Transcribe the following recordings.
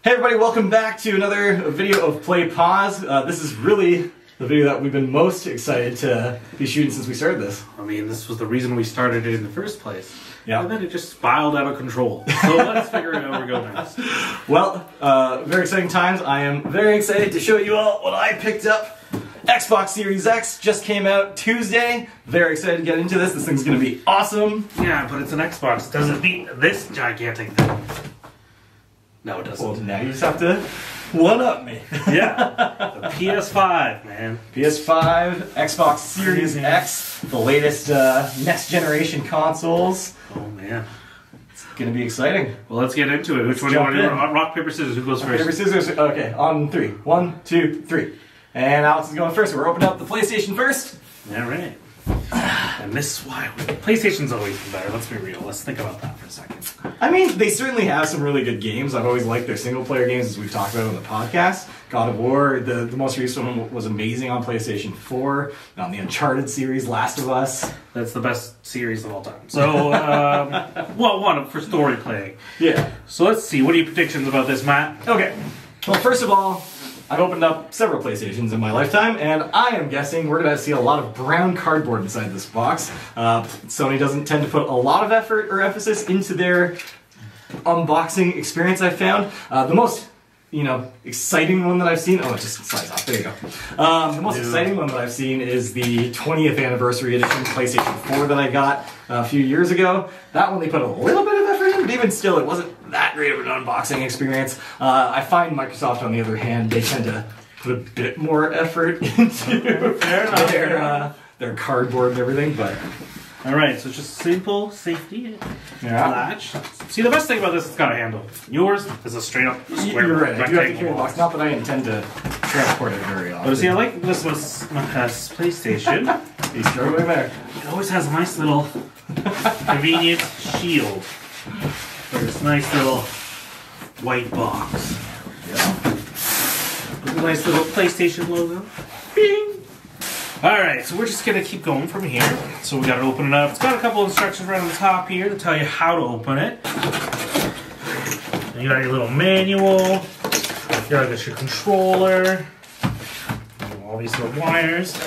Hey everybody, welcome back to another video of Play Pause. This is really the video that we've been most excited to be shooting since we started this. I mean, this was the reason we started it in the first place. Yeah. And then it just spiraled out of control. So let's figure out where we go next. Well, very exciting times. I am very excited to show you all what I picked up. Xbox Series X just came out Tuesday. Very excited to get into this. This thing's going to be awesome. Yeah, but it's an Xbox. Does it beat this gigantic thing? No, it doesn't. Well, now you just have to one-up me. Yeah, the PS5, man. PS5, Xbox Series X, the latest next generation consoles. Oh, man. It's going to be exciting. Well, let's get into it. Which one do you want to do? Rock, paper, scissors. Who goes first? Paper, scissors. Okay, on three. 1, 2, 3. And Alex is going first. We're opening up the PlayStation first. Yeah, right. And this is why PlayStation's always been better. Let's be real. Let's think about that for a second. I mean, they certainly have some really good games. I've always liked their single-player games, as we've talked about on the podcast. God of War, the most recent one was amazing on PlayStation 4. On the Uncharted series, Last of Us. That's the best series of all time. So, well, one for story playing. Yeah. So let's see. What are your predictions about this, Matt? Okay. Well, first of all, I've opened up several PlayStations in my lifetime, and I am guessing we're going to see a lot of brown cardboard inside this box. Sony doesn't tend to put a lot of effort or emphasis into their unboxing experience, I've found. The most, exciting one that I've seen... Oh, it just slides off. There you go. The most exciting one that I've seen is the 20th anniversary edition PlayStation 4 that I got a few years ago. That one they put a little bit of effort in, but even still, it wasn't that great of an unboxing experience. I find Microsoft, on the other hand, they tend to put a bit more effort into their cardboard and everything, but... Alright, so it's just simple safety latch. See, the best thing about this, it's got a handle. Yours is a straight up square. You're right, I do have to carry the box. Not that I intend to transport it very often. But see, I like this was my PlayStation. He's thrown away there. It always has a nice little convenient shield for this nice little white box. Yeah. With a nice little PlayStation logo. Bing! Alright, so we're just going to keep going from here. So we got to open it up. It's got a couple of instructions right on the top here to tell you how to open it. And you got your little manual. You got your controller. All these little wires.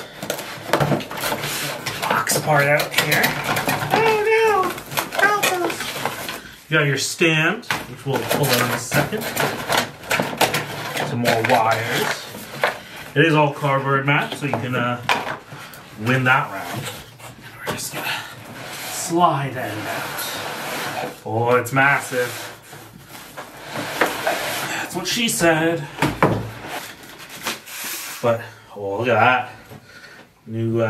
Box part out here. Oh no! Help us! You got your stand, which we'll pull out in a second. Some more wires. It is all cardboard, Matt, so you can win that round. We're just gonna slide that out. Oh, it's massive. That's what she said. But oh, look at that new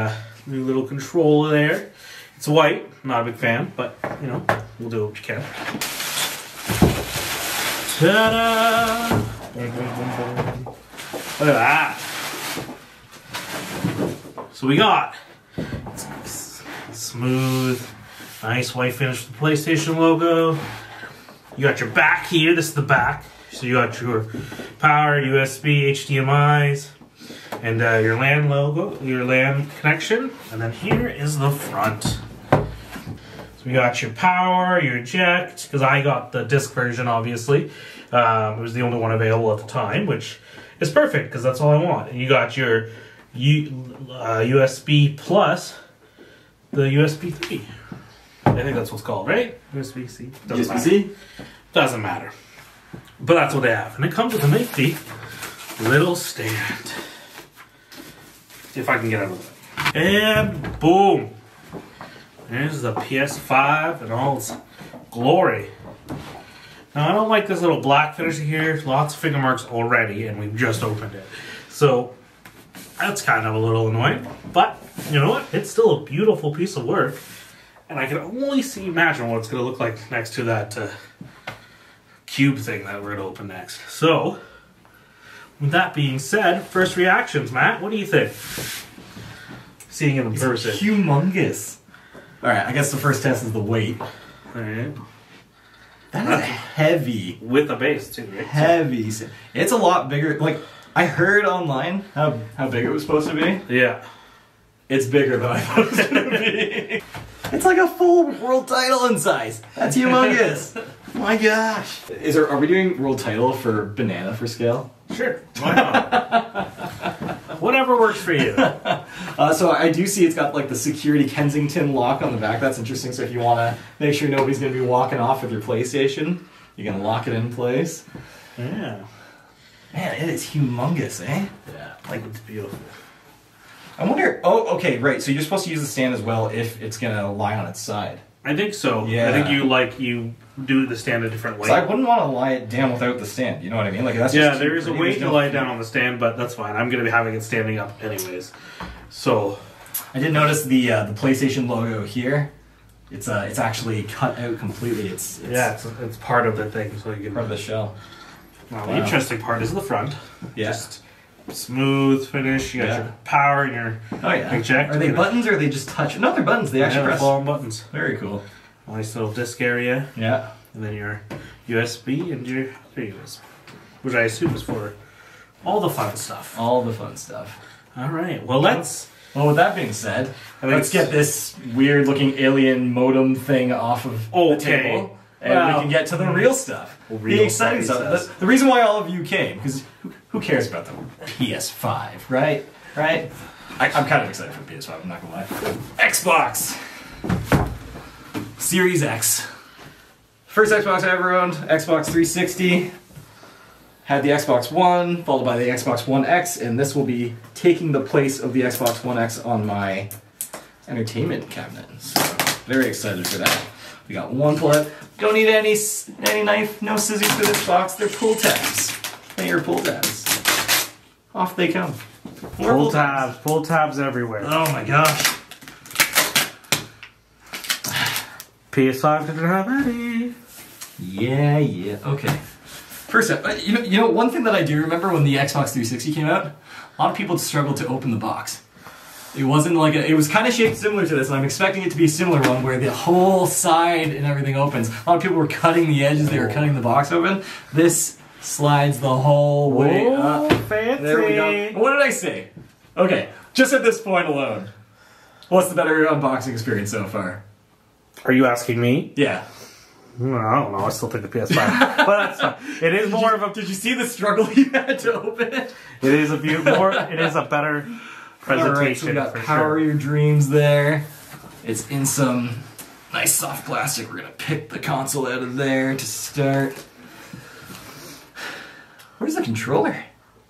little controller there. It's white. Not a big fan, but we'll do what we can. Ta-da! Boom, boom, boom, boom. Look at that. So we got smooth, nice white finish with the PlayStation logo. You got your back here. This is the back. So you got your power, USB, HDMI's, and your LAN logo, your LAN connection. And then here is the front. So we got your power, your eject, because I got the disc version, obviously. It was the only one available at the time, which is perfect because that's all I want. And you got your USB plus the USB 3. I think that's what's called, right? USB-C. USB-C? Doesn't matter. But that's what they have. And it comes with a nifty little stand. See if I can get out of it. And boom. There's the PS5 and all its glory. Now, I don't like this little black finish here. Lots of finger marks already, and we've just opened it. So, that's kind of a little annoying. But, you know what? It's still a beautiful piece of work. And I can only imagine what it's going to look like next to that cube thing that we're going to open next. So, with that being said, first reactions, Matt. What do you think? Seeing it in person. It's humongous. Alright, I guess the first test is the weight. Alright. That is heavy. With the base, too, right? Heavy. It's a lot bigger. Like, I heard online how big it was supposed to be. Yeah. It's bigger than I thought it was going to be. It's like a full world title in size. That's humongous. My gosh. Are we doing world title for banana for scale? Sure. Why not? Whatever works for you. So I do see it's got like the security Kensington lock on the back. That's interesting. So if you want to make sure nobody's going to be walking off with your PlayStation, you can lock it in place. Yeah. Man, it is humongous, eh? Yeah. Like, it's beautiful. I wonder. Oh, okay, right. So you're supposed to use the stand as well if it's going to lie on its side. I think so. Yeah. I think you do the stand a different way. So I wouldn't want to lie it down without the stand. You know what I mean? Like that's yeah, just there is a way to lie it down on the stand, but that's fine. I'm going to be having it standing up anyways. So I did notice the PlayStation logo here. It's actually cut out completely. It's part of the thing, so you can part of the shell. Now, the interesting part is the front. Yeah. Just smooth finish. You got your power and your eject. Are they buttons or are they just touch? No, they're buttons. They actually press. Full-on buttons. Very cool. Nice little disc area. Yeah. And then your USB and your other USB, which I assume is for all the fun stuff. All the fun stuff. All right. Well, let's. Well, with that being said, let's get this weird-looking alien modem thing off of the table, and we can get to the real stuff. The exciting stuff. The reason why all of you came, because who cares about the PS5, right? Right? I'm kind of excited for the PS5. I'm not gonna lie. Xbox Series X. First Xbox I ever owned, Xbox 360. Had the Xbox One, followed by the Xbox One X, and this will be taking the place of the Xbox One X on my entertainment cabinet. So, very excited for that. We got one pull-out. Don't need any knife, no scissors for this box. They're pull tabs. They are pull tabs. Off they come. Pull tabs everywhere. Oh my gosh. PS5 didn't have any. Yeah. Okay. First up, you know, one thing that I do remember when the Xbox 360 came out, a lot of people struggled to open the box. It wasn't like it was kind of shaped similar to this, and I'm expecting it to be a similar one where the whole side and everything opens. A lot of people were cutting the edges, they were cutting the box open. This slides the whole way up. Fancy. There we go. What did I say? Okay, just at this point alone, what's the better unboxing experience so far? Are you asking me? Yeah. I don't know. I still think the PS5, but that's fine. It is more of a. Did you see the struggle you had to open it? It is a more. It is a better presentation. All right, so we got Power Your Dreams there. It's in some nice soft plastic. We're gonna pick the console out of there to start. Where's the controller?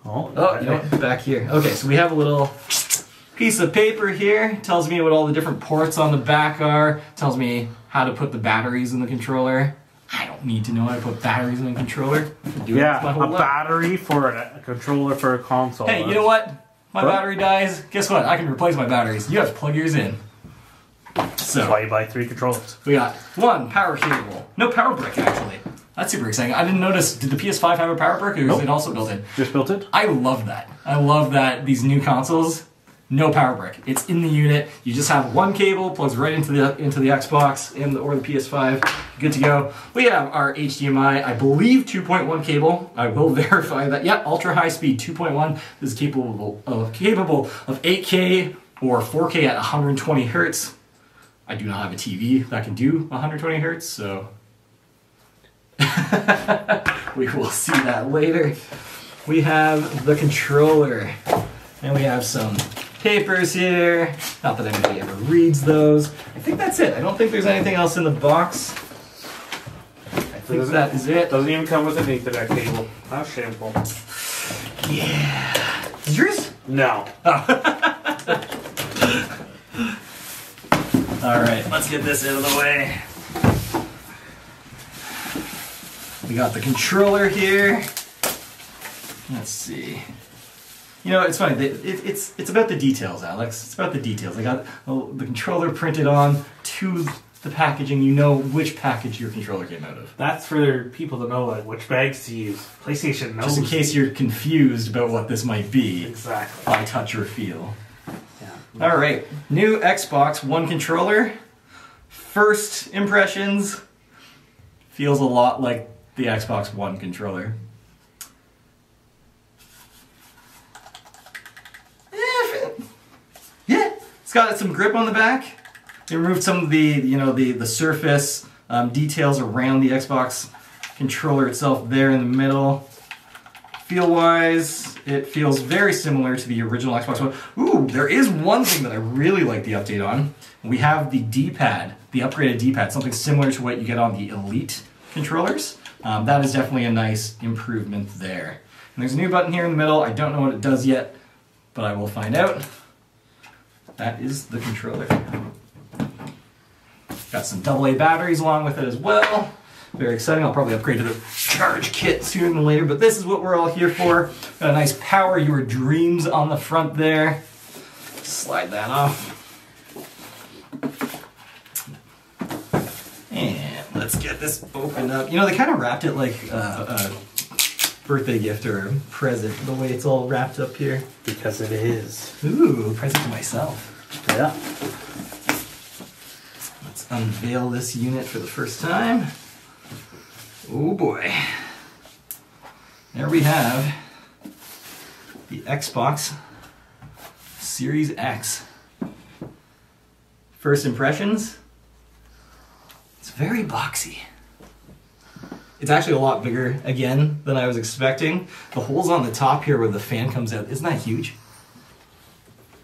Oh, you know, back here. Okay, so we have a little piece of paper here. Tells me what all the different ports on the back are. Tells me how to put the batteries in the controller. I don't need to know how to put batteries in a controller. Battery for a controller for a console. Hey, you know what? My battery dies. Guess what? I can replace my batteries. You have to plug yours in. So that's why you buy 3 controllers. We got one power cable. No power brick, actually. That's super exciting. I didn't notice. Did the PS5 have a power brick, or is it also built in? Just built in? I love that. I love that these new consoles. No power brick. It's in the unit. You just have one cable, plugs right into the Xbox or the PS5. Good to go. We have our HDMI, I believe 2.1 cable. I will verify that. Yep, ultra high speed 2.1. This is capable of 8K or 4K at 120 hertz. I do not have a TV that can do 120 hertz, so we will see that later. We have the controller, and we have some papers here. Not that anybody ever reads those. I think that's it. I don't think there's anything else in the box. I think that is it. Doesn't even come with an Ethernet cable. How shameful. Yeah. Is yours? No. Alright, let's get this out of the way. We got the controller here. Let's see. You know, it's funny. It's about the details, Alex. It's about the details. I got the controller printed on to the packaging. You know which package your controller came out of. That's for people to know like which bags to use. PlayStation knows. Just in case you're confused about what this might be. Exactly. By touch or feel. Yeah. All right. New Xbox One controller. First impressions. Feels a lot like the Xbox One controller. Yeah, it's got some grip on the back. They removed some of the, the surface details around the Xbox controller itself there in the middle. Feel-wise, it feels very similar to the original Xbox One. Ooh, there is one thing that I really like the update on. We have the D-pad, the upgraded D-pad, something similar to what you get on the Elite controllers. That is definitely a nice improvement there. And there's a new button here in the middle. I don't know what it does yet, but I will find out. That is the controller. Got some AA batteries along with it as well. Very exciting. I'll probably upgrade to the charge kit sooner than later, but this is what we're all here for. Got a nice Power Your Dreams on the front there. Slide that off. And let's get this opened up. You know, they kind of wrapped it like a birthday gift or a present, the way it's all wrapped up here. Because it is. Ooh, present to myself. Yeah. Let's unveil this unit for the first time. Oh boy. There we have the Xbox Series X. First impressions? It's very boxy. It's actually a lot bigger, again, than I was expecting. The holes on the top here where the fan comes out, isn't that huge?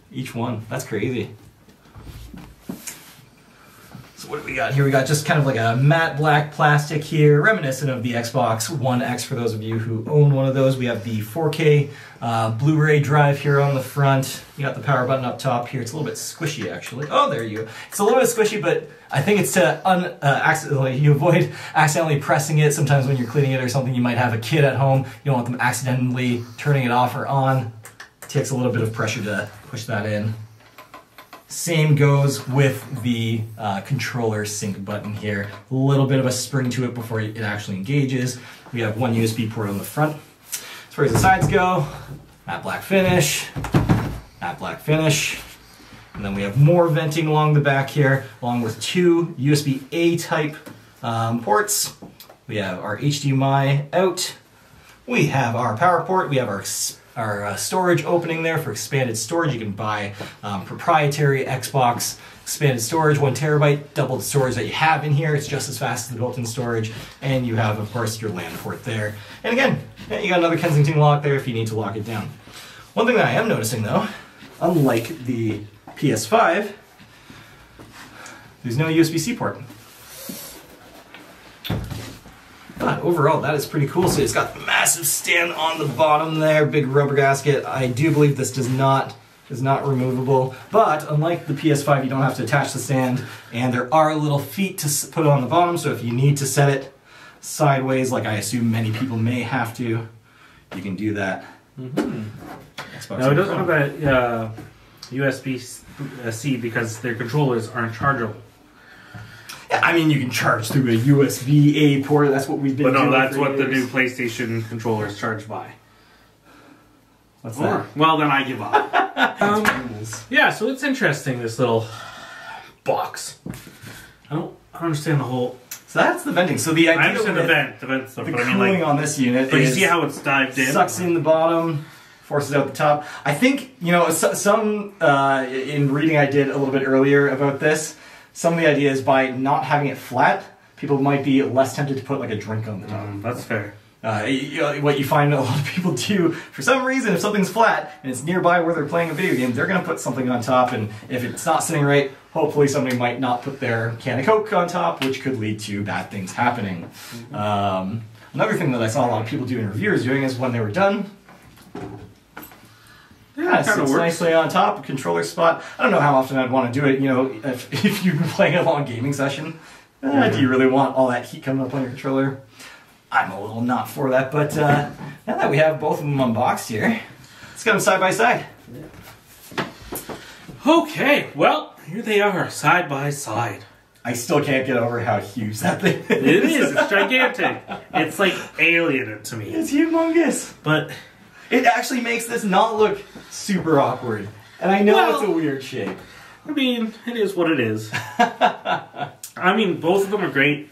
Each one, that's crazy. So what do we got here? We got just kind of like a matte black plastic here, reminiscent of the Xbox One X for those of you who own one of those. We have the 4K Blu-ray drive here on the front. You got the power button up top here. It's a little bit squishy actually. Oh, there you go. It's a little bit squishy, but I think it's to you avoid accidentally pressing it. Sometimes when you're cleaning it or something, you might have a kid at home. You don't want them accidentally turning it off or on. It takes a little bit of pressure to push that in. Same goes with the controller sync button here. A little bit of a spring to it before it actually engages. We have one USB port on the front. As far as the sides go, matte black finish, matte black finish. And then we have more venting along the back here, along with two USB-A type ports. We have our HDMI out. We have our power port. We have our storage opening there for expanded storage. You can buy proprietary Xbox expanded storage, 1 terabyte, double the storage that you have in here. It's just as fast as the built-in storage. And you have, of course, your LAN port there. And again, you got another Kensington lock there if you need to lock it down. One thing that I am noticing though, unlike the PS5, there's no USB-C port. But overall, that is pretty cool. So it's got the massive stand on the bottom there, big rubber gasket. I do believe this is not removable, but unlike the PS5, you don't have to attach the stand, and there are little feet to put it on the bottom, so if you need to set it sideways, like I assume many people may have to, you can do that. Mm-hmm. No, it doesn't have that USB-C because their controllers aren't chargeable. I mean, you can charge through a USB-A port. That's what we've been doing. But no, that's what years. the new PlayStation controller is charged by. What's that? Well, then I give up. Yeah, so it's interesting, this little box. I don't understand the whole... So that's the venting. So the idea I understand the vent stuff, the but I mean, cooling like, on this unit but you is see how it's dived in? sucks in the bottom, forces out the top. I think, you know, some in reading I did a little bit earlier about this, some of the idea is by not having it flat, people might be less tempted to put like a drink on the top. That's fair. What you find a lot of people do, for some reason, if something's flat and it's nearby where they're playing a video game, they're going to put something on top, and if it's not sitting right, hopefully somebody might not put their can of Coke on top, which could lead to bad things happening. Another thing that I saw a lot of people doing, reviewers doing, is when they were done, yeah, it sits nicely on top, controller spot. I don't know how often I'd want to do it. You know, if you've been playing a long gaming session, do you really want all that heat coming up on your controller? I'm a little not for that, but now that we have both of them unboxed here, let's get them side by side. Okay, well, here they are, side by side. I still can't get over how huge that thing is. It is, it's gigantic. It's like alien to me. It's humongous. But it actually makes this not look super awkward. And I know it's a weird shape. I mean, it is what it is. I mean, both of them are great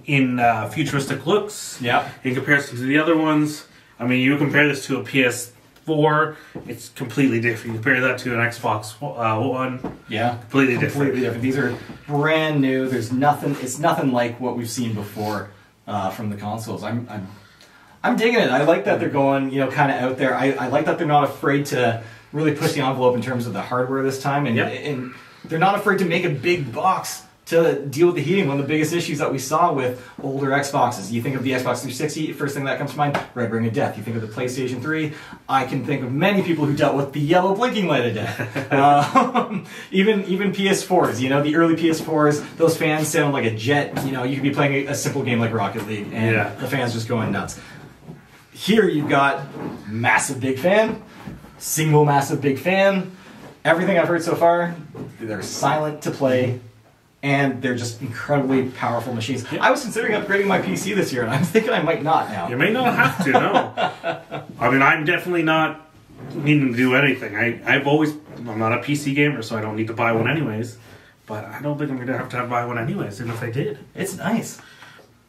in futuristic looks. Yeah. In comparison to the other ones. I mean, you compare this to a PS3 PS4, it's completely different. You compare that to an Xbox One, Yeah, completely different. These are brand new. There's nothing. It's nothing like what we've seen before from the consoles. I'm digging it. I like that they're going, kind of out there. I like that they're not afraid to really push the envelope in terms of the hardware this time, and they're not afraid to make a big box to deal with the heating. One of the biggest issues that we saw with older Xboxes. You think of the Xbox 360, first thing that comes to mind, red ring of death. You think of the PlayStation 3, I can think of many people who dealt with the yellow blinking light of death. Even PS4s, the early PS4s, those fans sound like a jet. You could be playing a simple game like Rocket League, and the fans just going nuts. Here you've got massive big fan, single massive big fan. Everything I've heard so far, they're silent to play, and they're just incredibly powerful machines. I was considering upgrading my PC this year, and I'm thinking I might not now. You may not have to, no. I mean, I'm definitely not needing to do anything. I'm not a PC gamer, so I don't need to buy one anyways. But I don't think I'm going to have buy one anyways, and if I did. It's nice.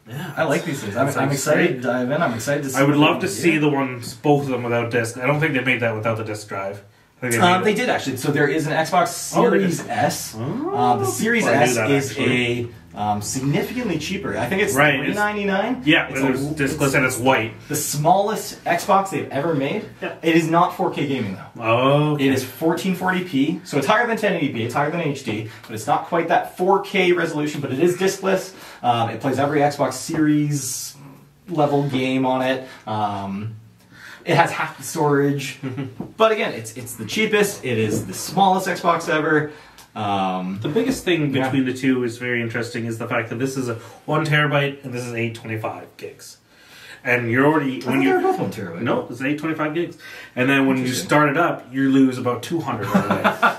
Yeah, I like these things. I'm excited to dive in. I'm excited to see. I would love to see the ones, both of them without disc. I don't think they made that without the disc drive. They did actually. So there is an Xbox Series S. The Series S is a significantly cheaper. I think it's $399. Yeah, it's discless and it's white. The smallest Xbox they've ever made. Yeah. It is not 4K gaming though. Oh. Okay. It is 1440p, so it's higher than 1080p. It's higher than HD, but it's not quite that 4K resolution. But it is discless. It plays every Xbox Series level game on it. It has half the storage, but again, it's the cheapest. It is the smallest Xbox ever. The biggest thing between the two is very interesting is the fact that this is a 1 terabyte and this is 825 gigs. And you're already they're both 1 terabyte. No, it's 825 gigs. And then when you start it up, you lose about 200 right away.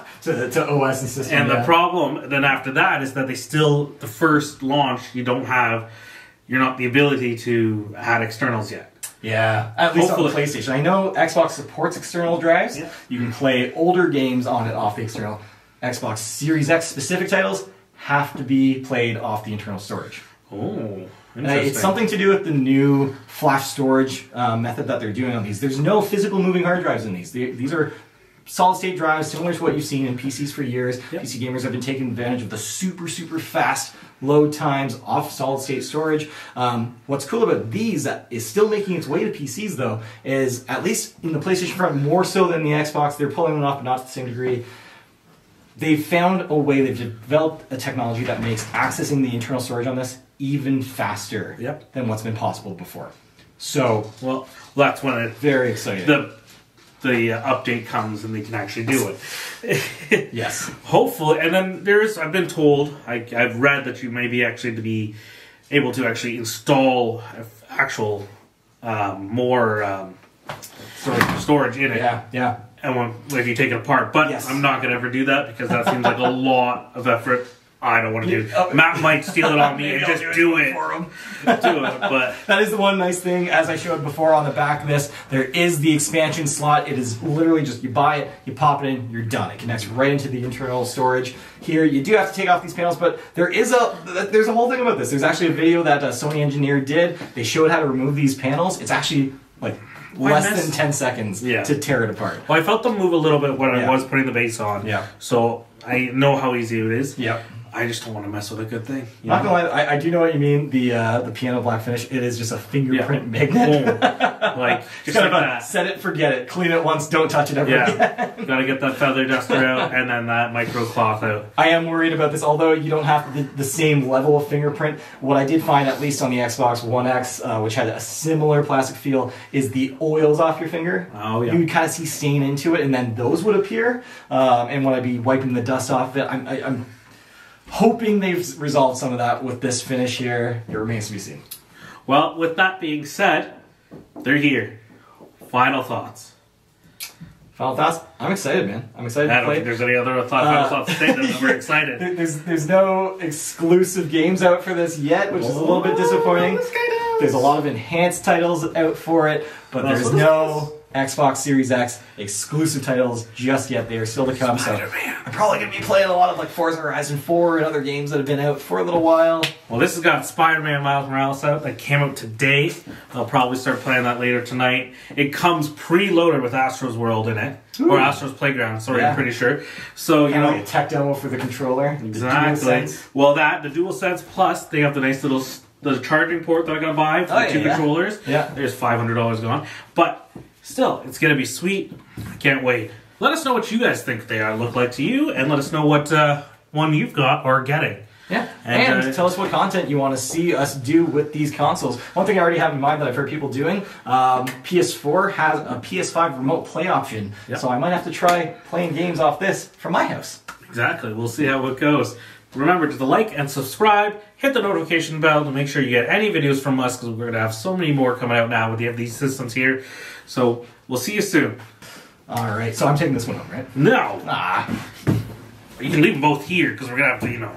to OS and system. And the problem then after that is that the first launch you're not the ability to add externals yet. Yeah, at least on the PlayStation. I know Xbox supports external drives. Yeah. You can play older games on it off the external. Xbox Series X specific titles have to be played off the internal storage. Oh, interesting. It's something to do with the new flash storage method that they're doing on these. There's no physical moving hard drives in these. These are solid-state drives, similar to what you've seen in PCs for years. Yep. PC gamers have been taking advantage of the super fast load times off solid-state storage. What's cool about these that is still making its way to PCs, though, is at least in the PlayStation front, more so than the Xbox, they're pulling them off, but not to the same degree. They've found a way, they've developed a technology that makes accessing the internal storage on this even faster than what's been possible before. So, well, that's when it very exciting. The update comes and they can actually do it. Yes. Hopefully, and then I've been told, I've read that you may be actually to be able to actually install actual more storage in it. Yeah. And if you take it apart, but I'm not going to ever do that because that seems like a lot of effort. I don't want to do it. Matt might steal it on me and just do it for him. But that is the one nice thing, as I showed before on the back of this, there is the expansion slot. It is literally just, you buy it, you pop it in, you're done. It connects right into the internal storage. Here, you do have to take off these panels, but there's a whole thing about this. There's actually a video that a Sony engineer did. They showed how to remove these panels. It's actually like less than 10 seconds to tear it apart. Well, I felt them move a little bit when I was putting the base on. Yeah. So I know how easy it is. Yeah. I just don't want to mess with a good thing. Not gonna lie, I do know what you mean. The piano black finish. It is just a fingerprint magnet. Like just like that. Set it, forget it. Clean it once, don't touch it ever again. Gotta get that feather duster out and then that micro cloth out. I am worried about this, although you don't have the same level of fingerprint. What I did find, at least on the Xbox One X, which had a similar plastic feel, is the oils off your finger. Oh yeah. You would kind of see stain into it, and then those would appear. And when I'd be wiping the dust off it, I'm hoping they've resolved some of that with this finish here. It remains to be seen. Well, with that being said, they're here. Final thoughts. Final thoughts? I'm excited, man. I'm excited I to don't play. think there's any other final thoughts to say that we're excited. There's no exclusive games out for this yet, which is a little bit disappointing. There's a lot of enhanced titles out for it, but there's no Xbox Series X exclusive titles just yet. They are still to come. Spider-Man. So I'm probably going to be playing a lot of like Forza Horizon 4 and other games that have been out for a little while. Well, this has got Spider-Man Miles Morales out. That came out today. I'll probably start playing that later tonight. It comes preloaded with Astro's World in it. Ooh. Or Astro's Playground, sorry, yeah. I'm pretty sure. So, you know, like a tech demo for the controller. Exactly. Well, the DualSense Plus, they have the nice little the charging port that I gotta buy for the two controllers. Yeah. There's $500 gone. But still, it's gonna be sweet. I can't wait. Let us know what you guys think they look like to you, and let us know what one you've got or are getting. Yeah, and tell us what content you want to see us do with these consoles. One thing I already have in mind that I've heard people doing, PS4 has a PS5 remote play option, so I might have to try playing games off this from my house. Exactly, we'll see how it goes. Remember to like and subscribe, hit the notification bell to make sure you get any videos from us, because we're going to have so many more coming out now with these systems here. So, we'll see you soon. Alright, so I'm taking this one home, right? No! Ah. You can leave them both here, because we're going to have to, you know...